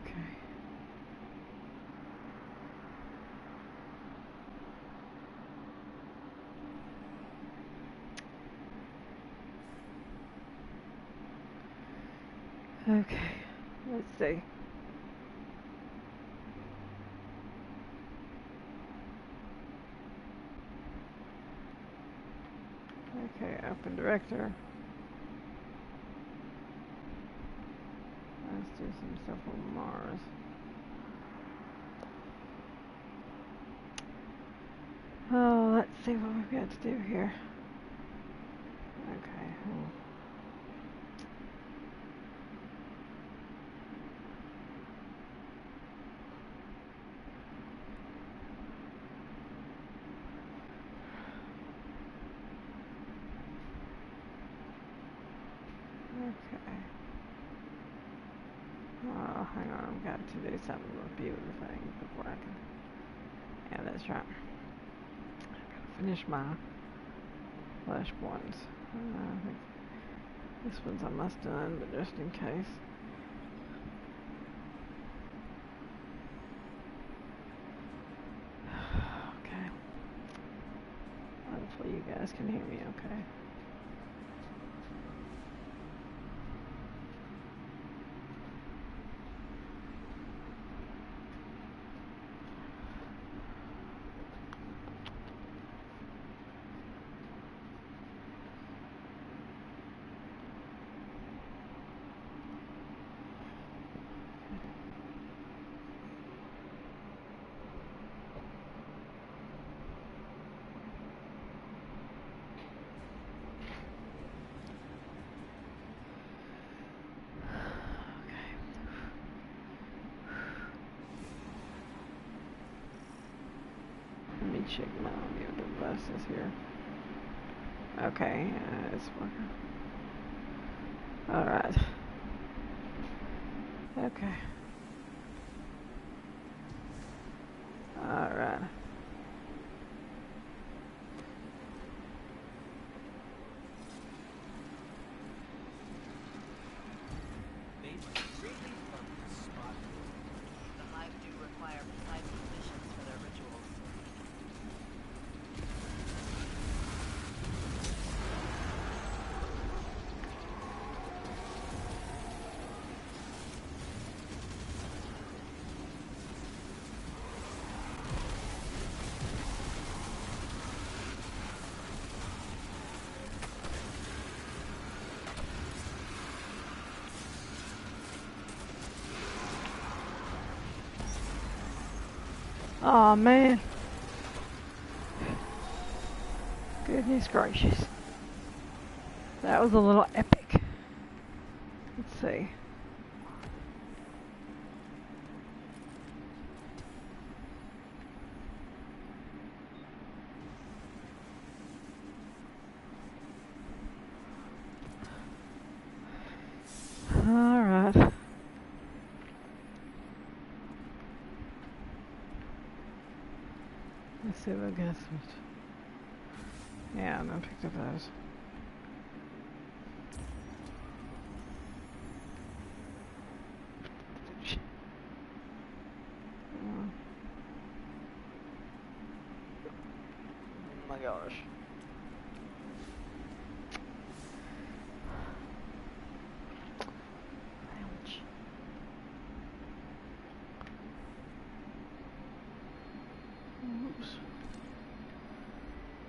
Okay. Okay, let's see. Okay, open director. Let's do some stuff on Mars. Oh, let's see what we've got to do here. Okay. Okay. Oh, hang on. I've got to do something with view the thing before I can. Yeah, that's right. I've got to finish my flash points. I think this one's almost done, but just in case. Okay. Hopefully you guys can hear me okay. Let me check my audio devices here. Okay, it's working. Alright. Okay. Alright. The Hive do require precise positions for their rituals. Oh man. Goodness gracious. That was a little epic. Let's see. Alright. Let's see if I got some. Yeah, I picked up those. Oh my gosh. Ouch. Oops.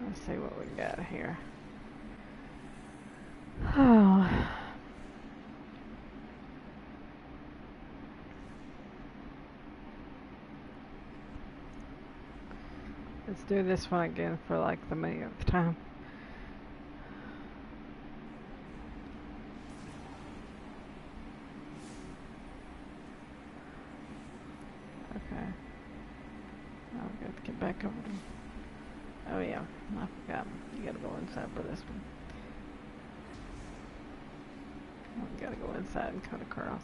Let's see what we got here. Oh. Let's do this one again for like the millionth time. Okay. Now we got to get back over to. Oh yeah, I forgot. You gotta go inside for this one. We gotta go inside and cut across.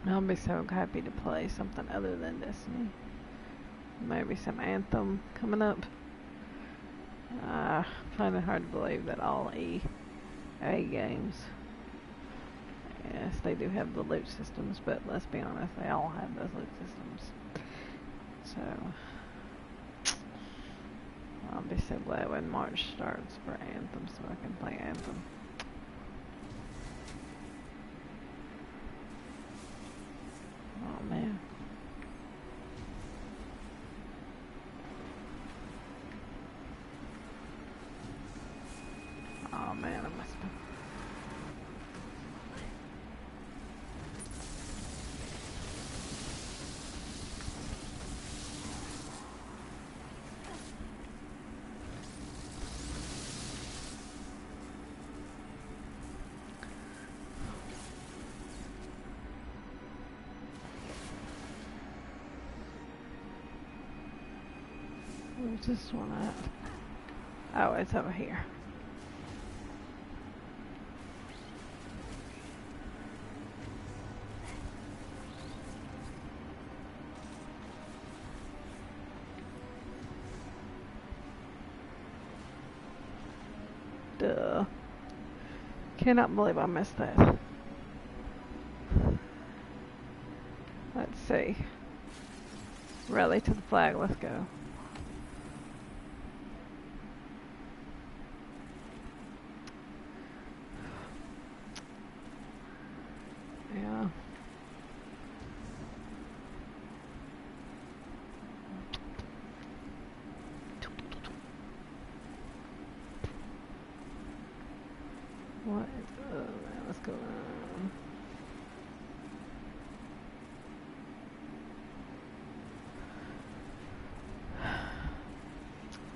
I'll be so happy to play something other than Destiny. Maybe some Anthem coming up. I find it hard to believe that all EA games, yes, they do have the loot systems, but let's be honest, they all have those loot systems. So, I'll be so glad when March starts for Anthem so I can play Anthem. Oh man. Oh man, I must have... Where's this one at? Oh, it's over here. Duh. Cannot believe I missed that. Let's see. Rally to the flag, let's go. Yeah. What is what's going on?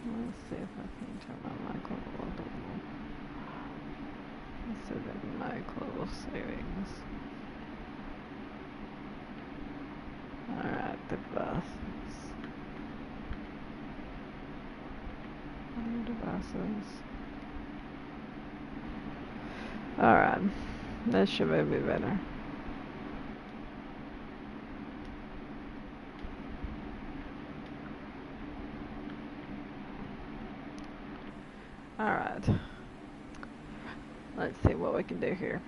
Let's see if I can turn my mic on a little bit more. Let's see the micro settings. Alright, devices. Devices. Alright, that should be better. Alright. Let's see what we can do here.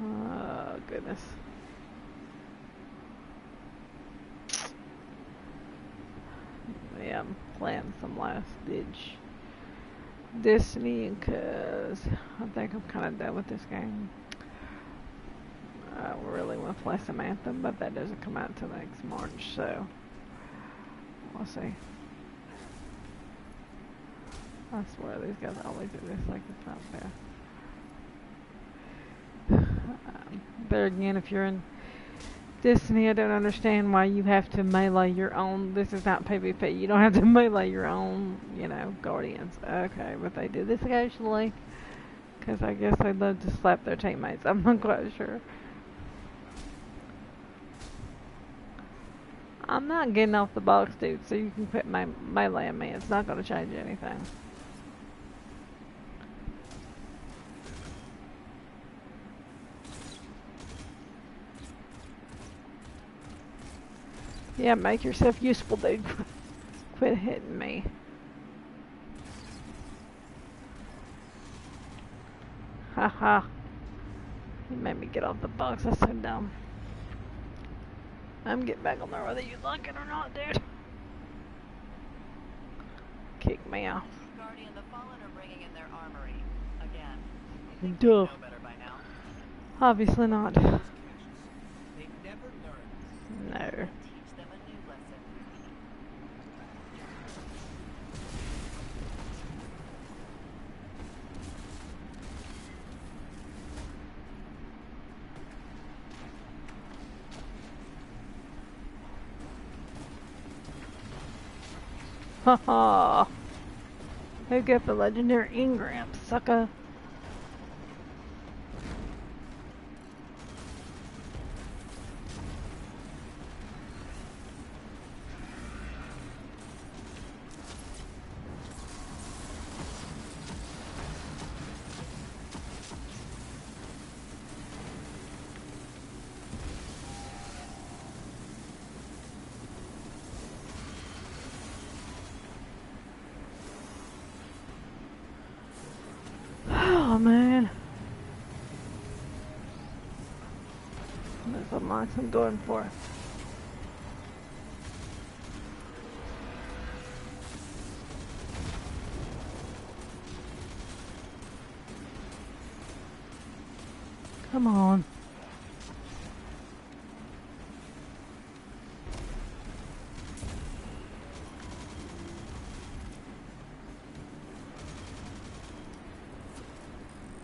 Oh, goodness. Yeah, I'm playing some last ditch Destiny because I think I'm kind of done with this game. I really want to play some Anthem, but that doesn't come out until next March, so we'll see. I swear these guys always do this like it's not fair. But again, if you're in Destiny, I don't understand why you have to melee your own. This is not PvP. You don't have to melee your own, you know, guardians. Okay, but they do this occasionally. Because I guess they love to slap their teammates. I'm not quite sure. I'm not getting off the box, dude, so you can quit meleeing me. It's not going to change anything. Yeah, make yourself useful, dude. Quit hitting me. Haha. You made me get off the box. That's so dumb. I'm getting back on there whether you like it or not, dude. Kick me off. Guardian, the Fallen are bringing in their armory. Again. You think Duh. they know better by now? Obviously not. They never learn. No. Teach them a new lesson. Haha. Who got the legendary engram, sucker? This unlocks I'm going for. Come on.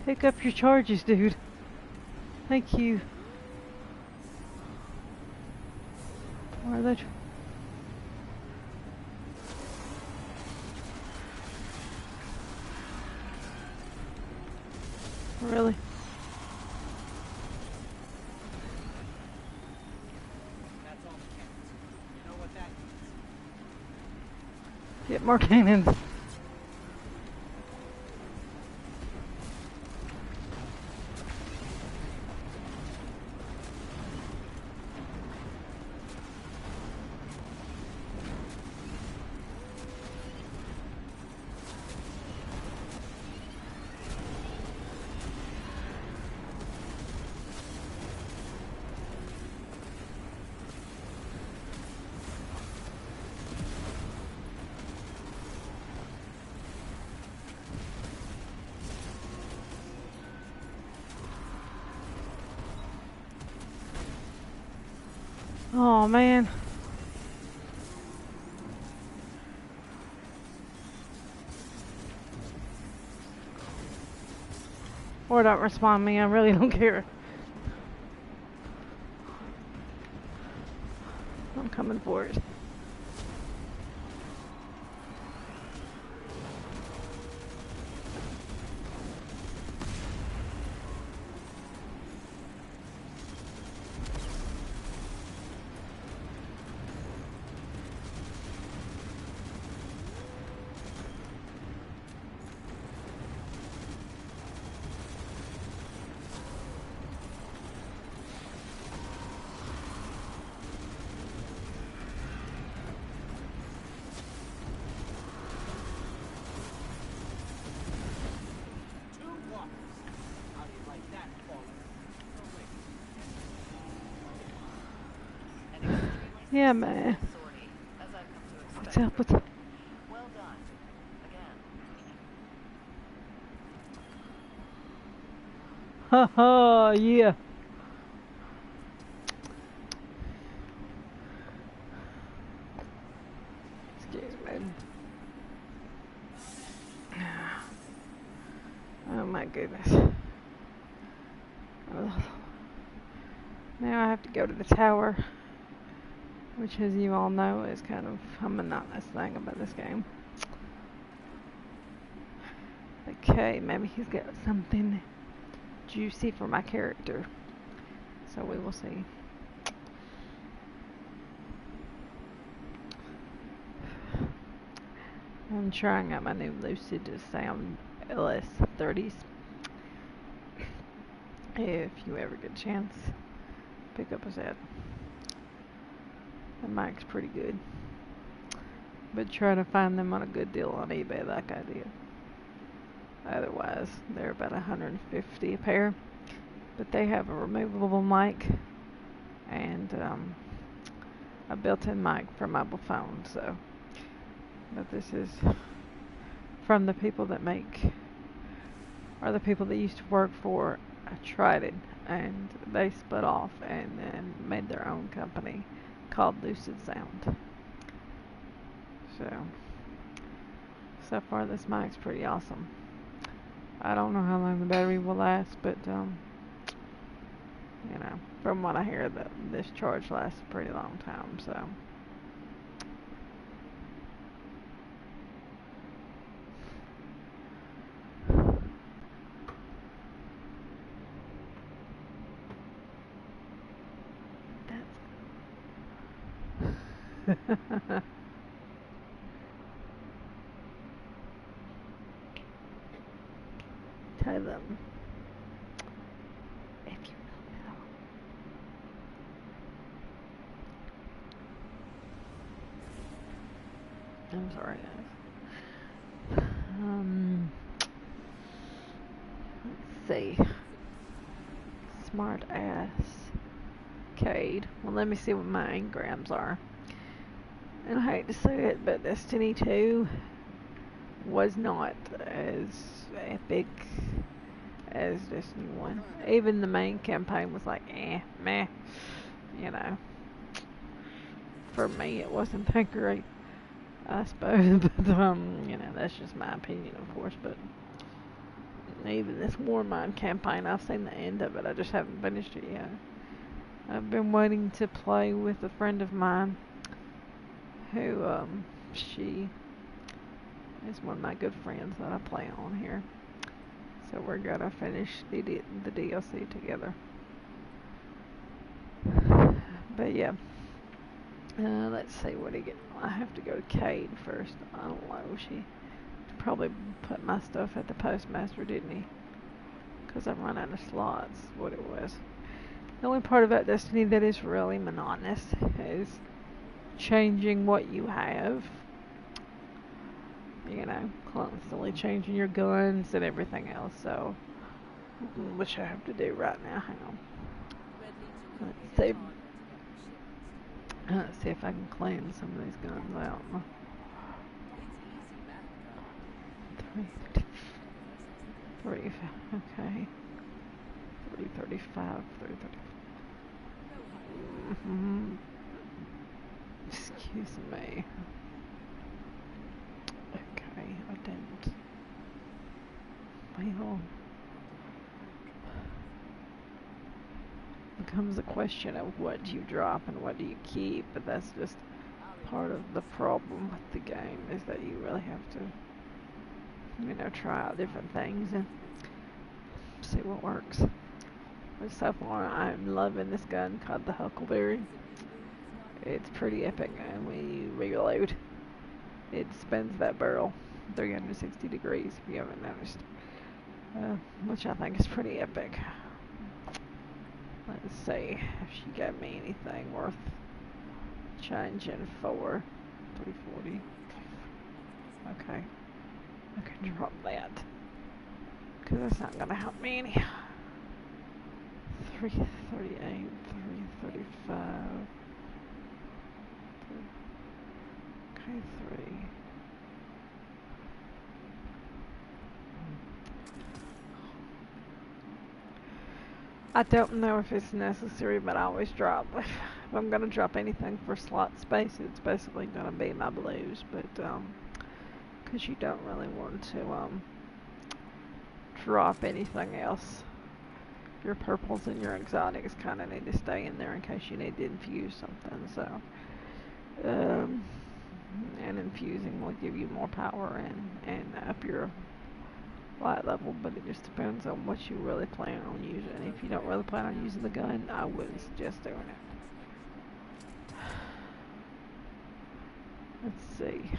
Pick up your charges, dude. Thank you. Where are they? Really? That's all that counts. You know what that means? Get more cannons. Oh man. Or don't respond me, I really don't care. I'm coming for it. Two walkers. How do you like that, Paula? Oh, wait. An extremely Yeah, man. sortie, as I've come to expect. What's up? What's up? Well done. Again. Haha, yeah. Excuse me. Oh my goodness. Ugh. Now I have to go to the tower, which, as you all know, is kind of a monotonous thing about this game. Okay, maybe he's got something juicy for my character. So we will see. I'm trying out my new Lucid Sound LS30s. If you ever get a chance, pick up a set. The mic's pretty good. But try to find them on a good deal on eBay like I did. Otherwise, they're about $150 a pair. But they have a removable mic and a built-in mic for mobile phones. So, but this is from the people that make, or the people that used to work for Trident, and they split off and then made their own company called Lucid Sound. So far this mic's pretty awesome. I don't know how long the battery will last, but you know, from what I hear, this charge lasts a pretty long time. So. Tell them if you know. I'm sorry, guys. Let's see. Smart ass. Cade. Well, let me see what my engrams are. And I hate to say it, but Destiny 2 was not as epic as Destiny 1. Even the main campaign was like, meh. You know, for me it wasn't that great, I suppose. But, you know, that's just my opinion, of course. But even this Warmind campaign, I've seen the end of it. I just haven't finished it yet. I've been waiting to play with a friend of mine who, she is one of my good friends that I play on here. So we're gonna finish the DLC together. But yeah, let's see what I have to go to Cade first. I don't know. She probably put my stuff at the postmaster, didn't he? Because I've run out of slots. What it was. The only part about Destiny that is really monotonous is changing what you have. You know, constantly changing your guns and everything else. So, which I have to do right now. Hang on. Let's see if I can claim some of these guns out. 330. Okay. 335. 330. Excuse me. Okay, I didn't. Well, becomes a question of what do you drop and what do you keep, but that's just part of the problem with the game, is that you really have to, you know, try out different things and see what works. But so far, I'm loving this gun called the Huckleberry. It's pretty epic, and when you reload, it spins that barrel 360 degrees, if you haven't noticed, which I think is pretty epic. Let's see if she got me anything worth changing for. 340. Okay, I can drop that, because that's not going to help me any. 338, 335. Okay, 3. I don't know if it's necessary, but I always drop. If I'm going to drop anything for slot space, it's basically going to be my blues. But, because you don't really want to, drop anything else. Your purples and your exotics kind of need to stay in there in case you need to infuse something. So, and infusing will give you more power and up your light level, but it just depends on what you really plan on using. If you don't really plan on using the gun, I wouldn't suggest doing it. Let's see.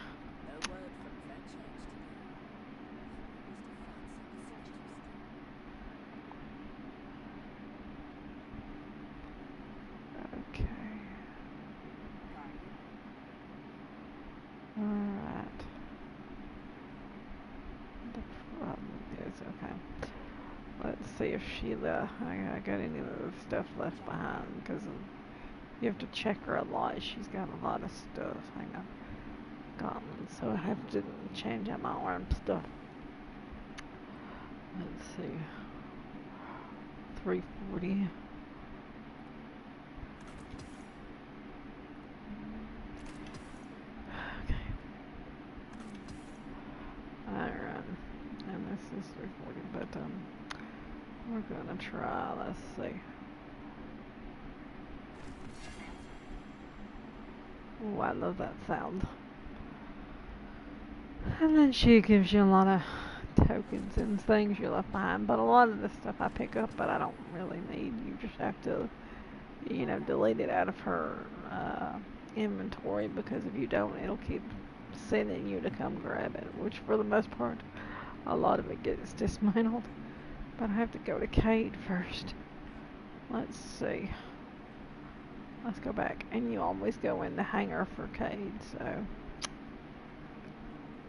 Okay. Alright. The problem is, okay. Let's see if Sheila, I got any of the stuff left behind, because you have to check her a lot. She's got a lot of stuff. Hang on. Gauntlets, so I have to change out my arm stuff. Let's see. 340. Okay. Alright. And this is 340, but we're gonna try, let's see. Oh, I love that sound. And then she gives you a lot of tokens and things you left behind, but a lot of the stuff I pick up, but I don't really need. You just have to, you know, delete it out of her inventory, because if you don't, it'll keep sending you to come grab it, which for the most part, a lot of it gets dismantled. But I have to go to Cade first. Let's see. Let's go back, and you always go in the hangar for Cade, so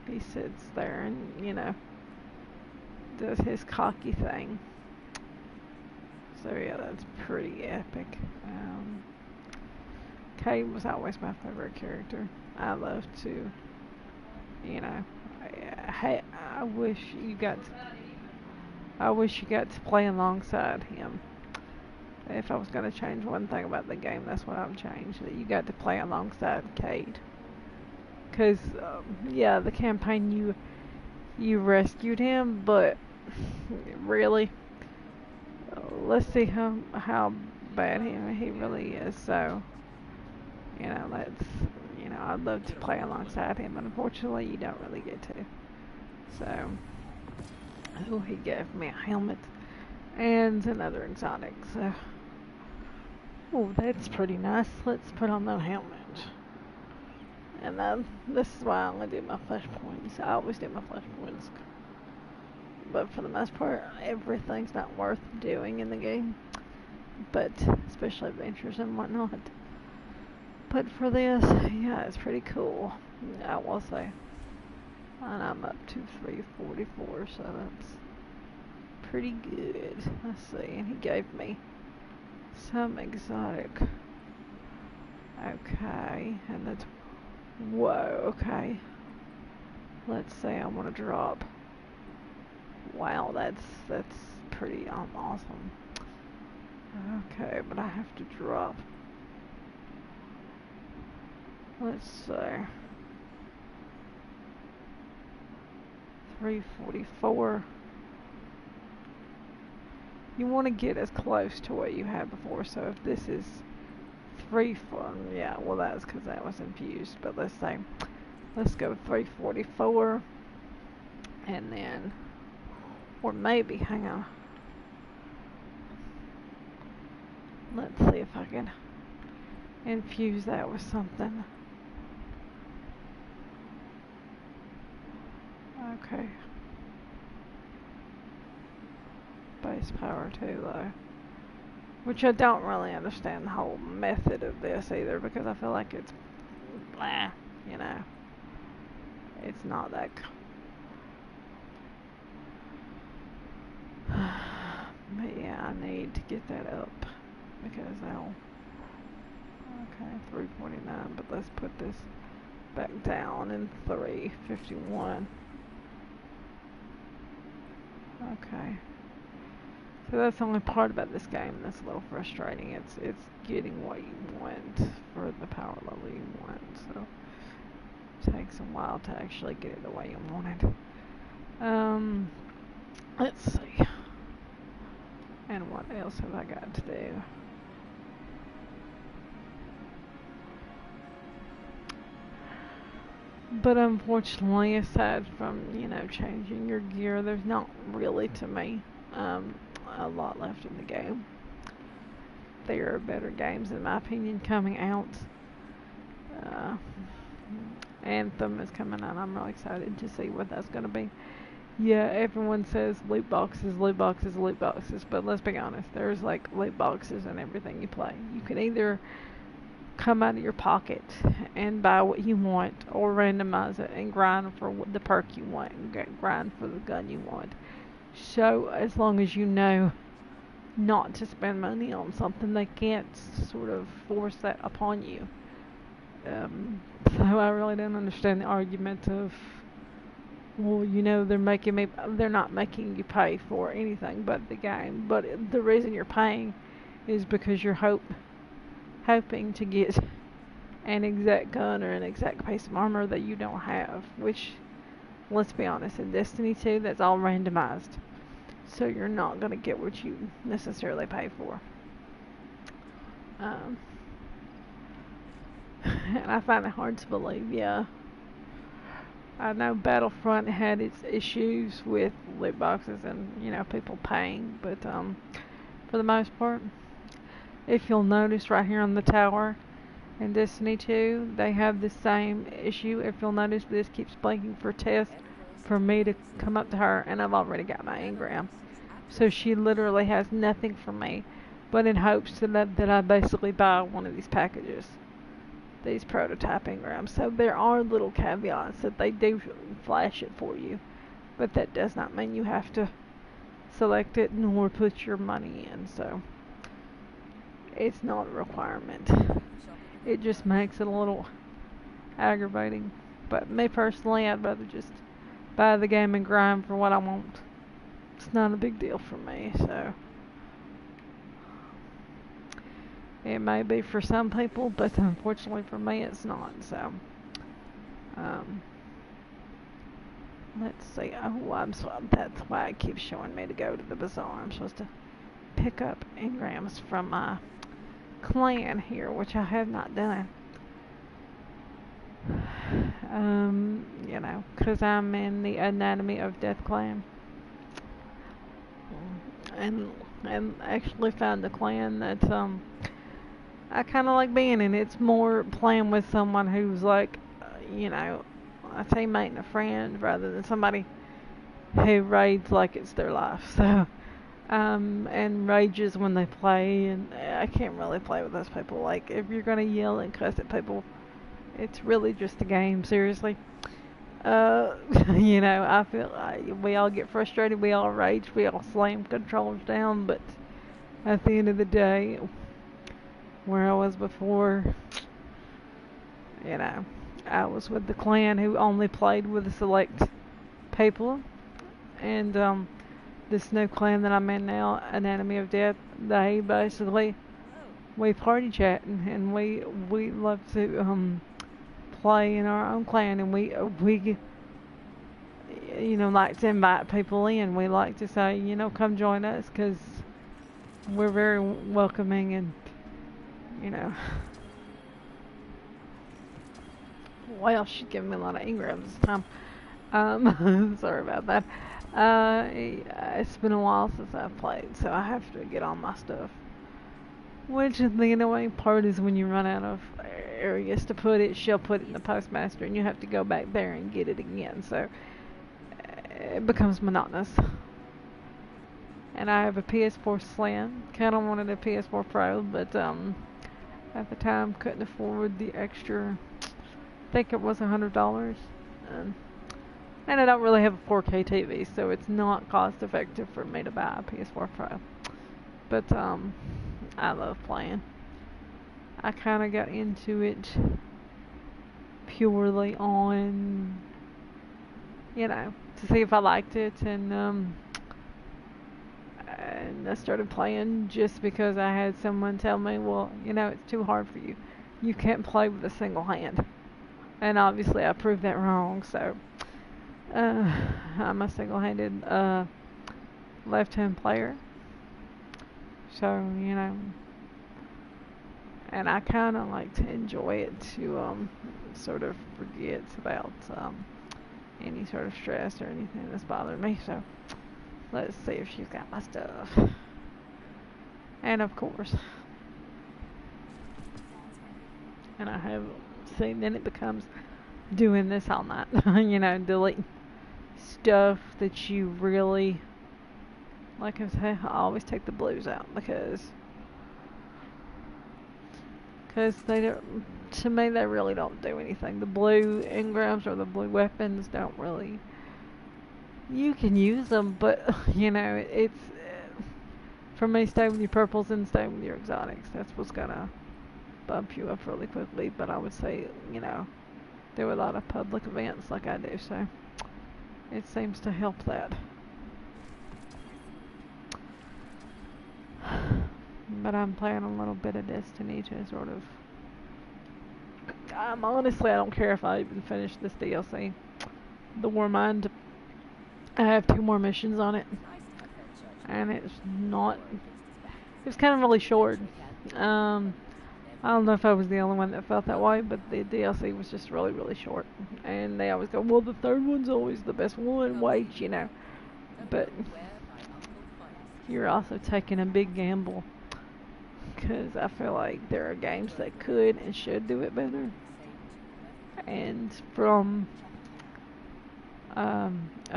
he sits there and, you know, does his cocky thing. So yeah, that's pretty epic. Cade was always my favorite character. I love to, you know, I, I wish you got to, I wish you got to play alongside him. If I was going to change one thing about the game, that's what I would change. That you got to play alongside Cade. Because, yeah, the campaign you rescued him, but really, let's see how bad he really is. So, I'd love to play alongside him, but unfortunately, you don't really get to. So, oh, he gave me a helmet and another exotic. So, oh, that's pretty nice. Let's put on that helmet. And then this is why I only do my flesh points. I always do my flesh points. But for the most part, everything's not worth doing in the game. But, especially adventures and whatnot. But for this, yeah, it's pretty cool. I will say. And I'm up to 344, so that's pretty good. Let's see, and he gave me some exotic. Okay, and that's, whoa, okay. Let's say I want to drop. Wow, that's pretty awesome. Okay, but I have to drop. Let's see. 344. You want to get as close to what you had before. So if this is 340, yeah, well that's because that was infused. But let's go 344, and then, or maybe, hang on. Let's see if I can infuse that with something. Okay. Base power too, though. Which I don't really understand the whole method of this either, because I feel like it's blah, it's not that. But yeah, I need to get that up because that'll. Okay, 349, but let's put this back down in 351. Okay. So that's the only part about this game that's a little frustrating. It's getting what you want for the power level you want. So it takes a while to actually get it the way you want it. Let's see. And what else have I got to do? But unfortunately, aside from, changing your gear, there's not really, to me, a lot left in the game. There are better games, in my opinion, coming out. Anthem is coming out. I'm really excited to see what that's going to be. Yeah, everyone says loot boxes, loot boxes, loot boxes, but let's be honest, there's like loot boxes in everything you play. You can either come out of your pocket and buy what you want, or randomize it and grind for the perk you want, and grind for the gun you want. So as long as you know not to spend money on something, they can't sort of force that upon you. So I really don't understand the argument of, well, they're not making you pay for anything but the game. But the reason you're paying is because you're hoping to get an exact gun or an exact piece of armor that you don't have, which, let's be honest, in Destiny 2, that's all randomized. So you're not going to get what you necessarily pay for. And I find it hard to believe, yeah. I know Battlefront had its issues with loot boxes and, people paying, but for the most part, if you'll notice right here on the tower in Destiny 2, they have the same issue. If you'll notice, this keeps blinking for Tess for me to come up to her, and I've already got my engram. So she literally has nothing for me, but in hopes that I basically buy one of these packages, these prototype engrams. So there are little caveats that they do flash it for you, but that does not mean you have to select it nor put your money in, so it's not a requirement. It just makes it a little aggravating. But me personally, I'd rather just buy the game and grind for what I want. It's not a big deal for me, so it may be for some people, but unfortunately for me, it's not. So, um, let's see. Oh, that's why it keeps showing me to go to the bazaar. I'm supposed to pick up engrams from my clan here, which I have not done. You know, because I'm in the Anatomy of Death clan. And actually found a clan that I kind of like being in. It's more playing with someone who's like, you know, a teammate and a friend rather than somebody who raids like it's their life. So, and rages when they play, and I can't really play with those people. Like, if you're gonna yell and cuss at people, it's really just a game, seriously. Uh, you know, I feel like we all get frustrated, we all rage, we all slam controllers down, but at the end of the day, where I was before, you know, I was with the clan who only played with a select people, and this new clan that I'm in now, Anatomy of Death, they basically, we party chat, and we love to play in our own clan, and we you know, like to invite people in. We like to say, you know, come join us, because we're very welcoming, and you know, well, she's giving me a lot of engrams this time. Sorry about that. It's been a while since I've played, so I have to get on my stuff. Which is the annoying part is when you run out of areas to put it, she'll put it in the postmaster, and you have to go back there and get it again. So it becomes monotonous. And I have a PS4 Slim. Kind of wanted a PS4 Pro, but at the time couldn't afford the extra. I think it was $100. And I don't really have a 4K TV, so it's not cost effective for me to buy a PS4 Pro. But I love playing. I kind of got into it purely on, you know, to see if I liked it, and I started playing just because I had someone tell me, well, you know, it's too hard for you. You can't play with a single hand. And obviously I proved that wrong, so I'm a single-handed left-hand player. So, you know, and I kind of like to enjoy it to sort of forget about any sort of stress or anything that's bothering me. So let's see if she's got my stuff. And of course, and I have seen, then it becomes doing this all night. You know, delete stuff that you really, like I say, I always take the blues out because they don't, to me, they really don't do anything. The blue engrams or the blue weapons don't really, you can use them, but you know, it's for me, stay with your purples and stay with your exotics. That's what's gonna bump you up really quickly. But I would say, you know, do a lot of public events like I do, so it seems to help that. But I'm playing a little bit of Destiny to sort of, honestly, I don't care if I even finish this DLC. The Warmind, I have 2 more missions on it, and it's not, it was kind of really short. I don't know if I was the only one that felt that way, but the DLC was just really, really short. And they always go, well, the third one's always the best one, wait, you know. But you're also taking a big gamble, because I feel like there are games that could and should do it better. And from a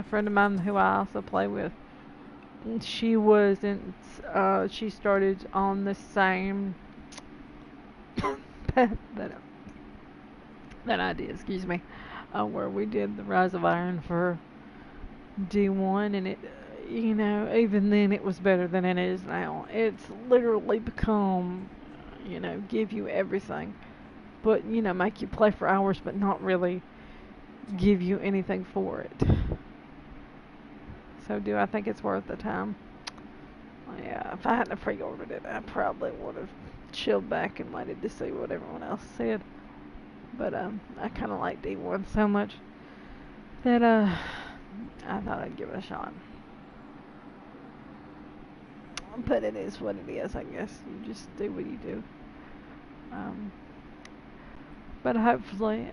friend of mine who I also play with, she wasn't, she started on the same path that I did, excuse me, where we did the Rise of Iron for D1, and you know, even then it was better than it is now. It's literally become, you know, give you everything, but, you know, make you play for hours, but not really give you anything for it. So do I think it's worth the time? Yeah, if I hadn't pre-ordered it, I probably would have chilled back and waited to see what everyone else said. But I kind of like D1 so much that I thought I'd give it a shot. But it is what it is, I guess. You just do what you do. Um, but hopefully,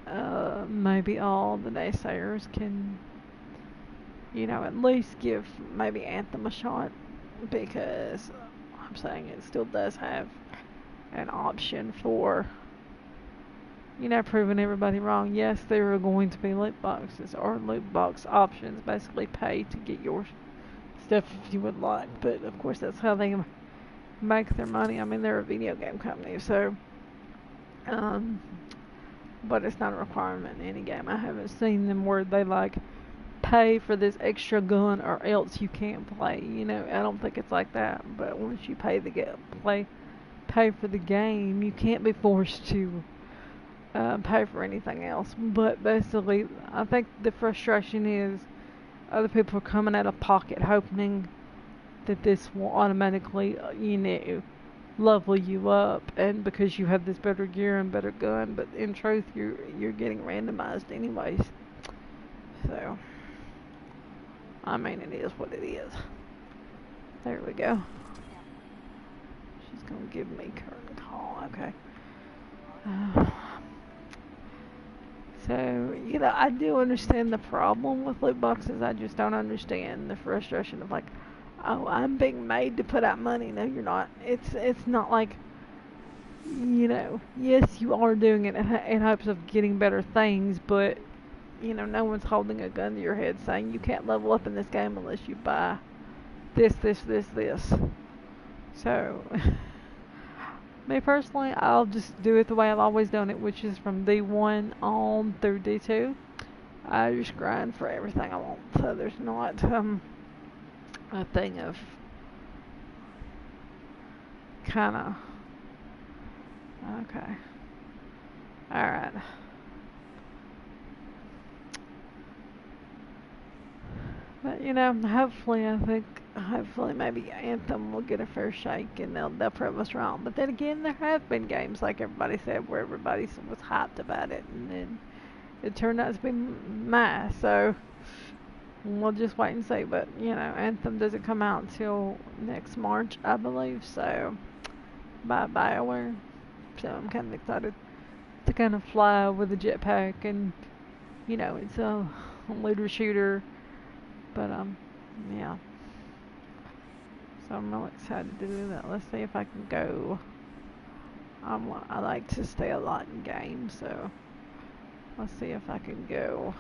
maybe all the naysayers can, you know, at least give maybe Anthem a shot, because I'm saying it still does have an option for, you know, proving everybody wrong. Yes, there are going to be loot boxes or loot box options, basically pay to get your stuff if you would like, but of course that's how they make their money. I mean, they're a video game company, so but it's not a requirement in any game. I haven't seen them where they like pay for this extra gun or else you can't play. You know, I don't think it's like that. But once you pay pay for the game, you can't be forced to pay for anything else. But basically, I think the frustration is other people are coming out of pocket hoping that this will automatically, you know, level you up, and because you have this better gear and better gun, but in truth, you're getting randomized anyways. So, I mean, it is what it is. There we go. She's gonna give me curtain call. Okay. So, you know, I do understand the problem with loot boxes. I just don't understand the frustration of like, oh, I'm being made to put out money. No, you're not. It's not like, you know, yes, you are doing it in hopes of getting better things, but, you know, no one's holding a gun to your head saying you can't level up in this game unless you buy this. So, me personally, I'll just do it the way I've always done it, which is from D1 on through D2. I just grind for everything I want, so there's not a thing of kind of, okay, alright. But, you know, hopefully maybe Anthem will get a fair shake and they'll prove us wrong. But then again, there have been games, like everybody said, where everybody was hyped about it, and then it turned out to be meh. So we'll just wait and see. But, you know, Anthem doesn't come out until next March, I believe. So by BioWare. So I'm kind of excited to kind of fly with a jetpack, and, you know, it's a looter shooter. But yeah. So I'm really excited to do that. Let's see if I can go. I like to stay a lot in games, so let's see if I can go.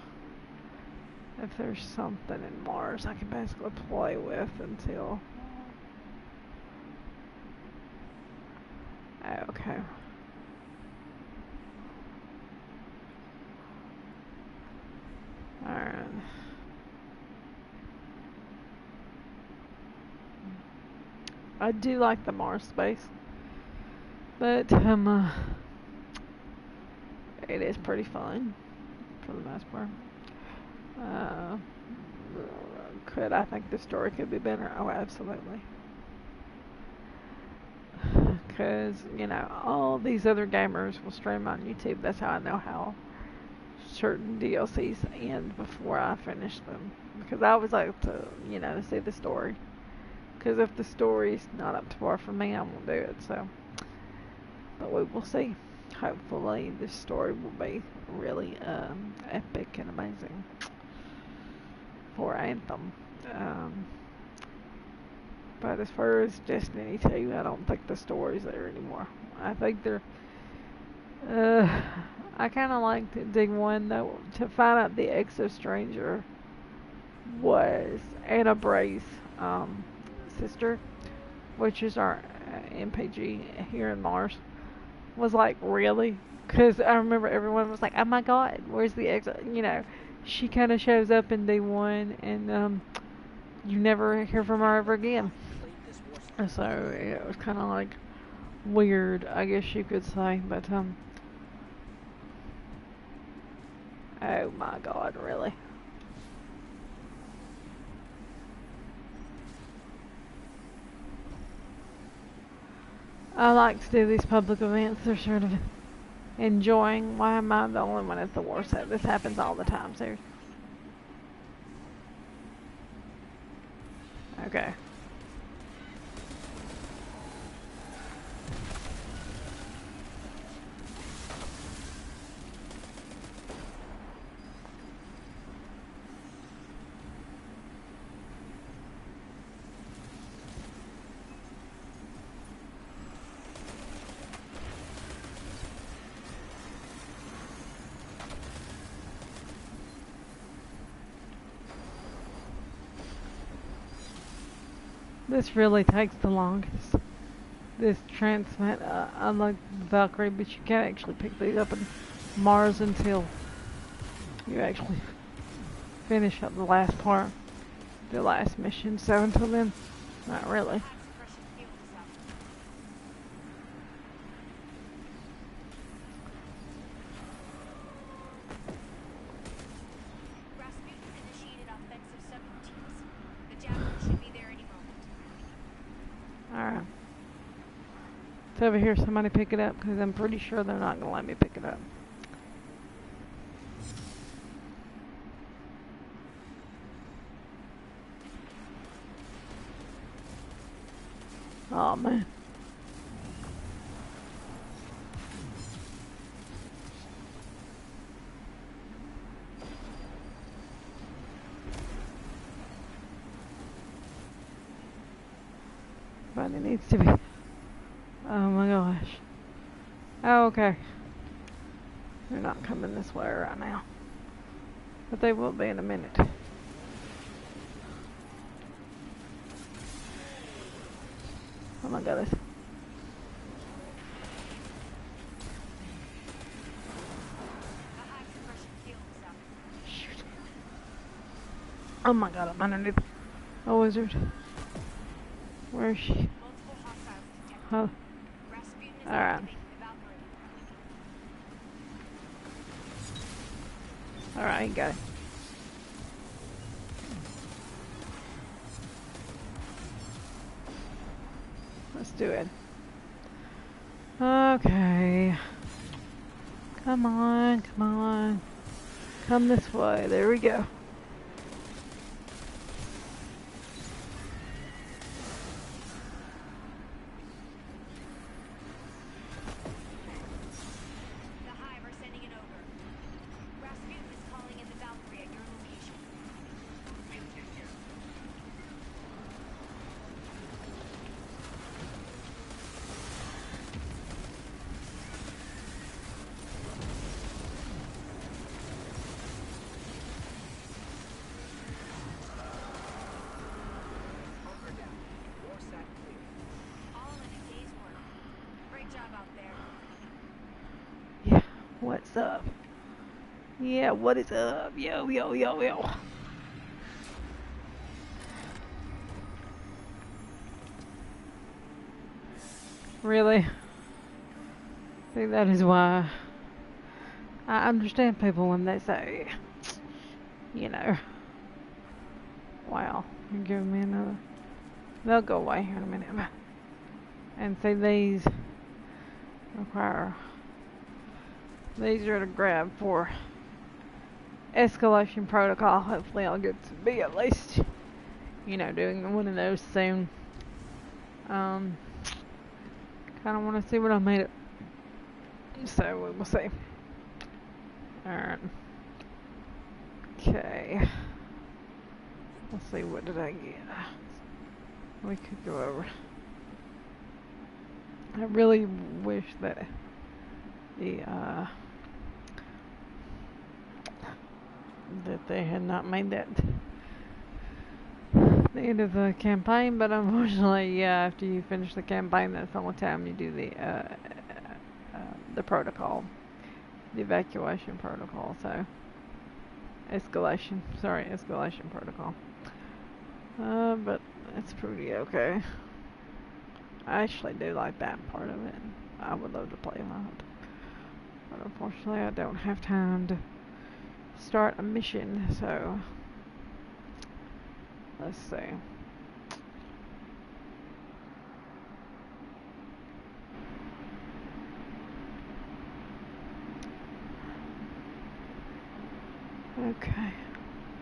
If there's something in Mars I can basically play with until. Okay. Alright. I do like the Mars space, but it is pretty fun for the most part. I think the story could be better? Oh, absolutely. Because, you know, all these other gamers will stream on YouTube. That's how I know how certain DLCs end before I finish them. Because I always like to, you know, see the story. Because if the story's not up to par for me, I won't do it. So, but we will see. Hopefully, this story will be really epic and amazing for Anthem. But as far as Destiny 2, I don't think the story's there anymore. I think they're. I kind of liked D1 though. To find out the Exo Stranger was Anna Bray's sister, which is our MPG here in Mars, was like, really? Because I remember everyone was like, oh my god, where's the Exo? You know, she kind of shows up in D1, and you never hear from her ever again. Played this war site. So it was kind of like weird, I guess you could say. But oh my God, really? I like to do these public events. They're sort of enjoying. Why am I the only one at the war site? This happens all the time, seriously. Okay. This really takes the longest. This transmit, unlike Valkyrie, but you can't actually pick these up in Mars until you actually finish up the last part, the last mission. So until then, not really. Alright. It's over here, somebody pick it up, because I'm pretty sure they're not going to let me pick it up. Oh man. But it needs to be. Oh my gosh. Oh, okay. They're not coming this way right now. But they will be in a minute. Oh my goodness. Shoot. Oh my god, I'm underneath a wizard. Where is she? Oh. Alright. Alright, got it. Let's do it. Okay. Come on, come on. Come this way. There we go. Yeah, what's up? Yeah, what is up? Yo, yo, yo, yo. Really? See, that is why I understand people when they say, you know, wow, you're giving me another. They'll go away here in a minute. And see, these require. These are to grab for escalation protocol. Hopefully, I'll get to be at least, you know, doing one of those soon. Kind of want to see what I made it. So we will see. Alright. Okay. Let's see, what did I get? We could go over. I really wish that that they had not made that the end of the campaign, but unfortunately, yeah, after you finish the campaign, that's the only time you do the protocol, the evacuation protocol. So escalation protocol. But it's pretty okay. I actually do like that part of it. I would love to play a lot. But unfortunately, I don't have time to start a mission, so let's see.